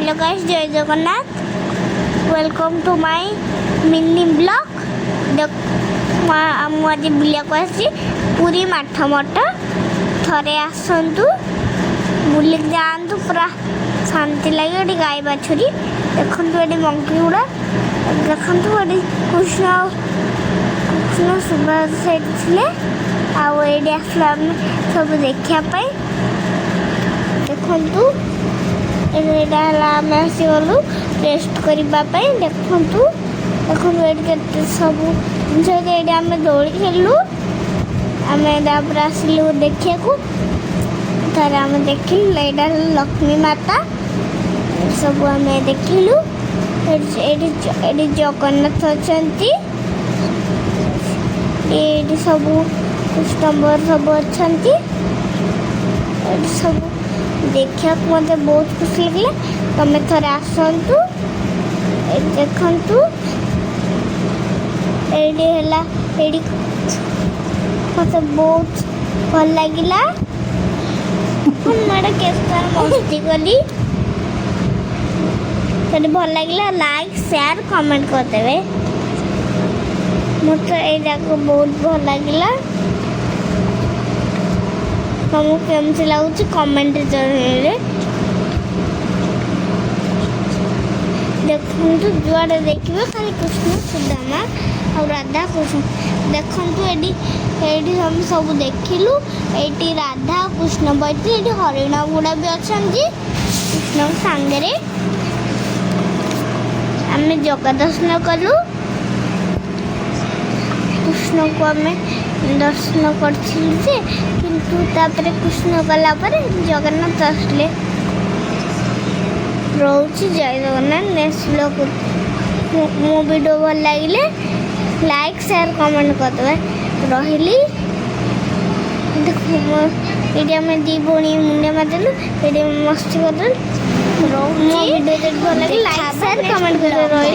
Hello guys जय Jagannath welcome to my mini blog आज बुलिया को आसी पूरी मठ मठ थरे आसतु बुल जातु पूरा शांति लगे ये गाय बाछुरी देखु ये मंकी गुड़ा देखु ये कृष्ण कृष्ण सुभाष थे आईडी आसला सब देखापी देखु आसीगलु टेस्ट करने देखु देखु ये सब जिन आम दौड़ी खेलु आम आसलु देखा तार आम देखिलु यहाँ लक्ष्मी माता सब आम देखिलु ये जगन्नाथ अच्छा ये सब कृष्ण सब अच्छा सब देखा मत बहुत खुशी लगे तुम थे आसतु देखु ये मत बहुत भल लगे मस्ती कली भल लगे लाइक शेयर कमेंट करदे मत ये बहुत भल लगे तुमको केमती लगुच कमेंट जरिए देखु जुआड़े देखिए खाली कृष्ण सुदामा और राधा कृष्ण देखु ये हम सब देखिलु ये राधा कृष्ण बैठे ये हरिण गुड़ा भी अच्छा कृष्ण सांगे आम जगह दर्शन कलु कृष्ण को आम दर्शन कर किंतु तापर कृष्ण गला जगन्नाथ आसले रोची जय जगन्नाथ नेक्स्ट ब्लॉग मो वीडियो भल लगे लाइक शेयर कमेंट करदे रही देखो ये आम दी भौणी मुंडे मारदेलु ये मस्ती करदेलु मो वीडियो भल लगे लाइक शेयर कमेंट कर रही।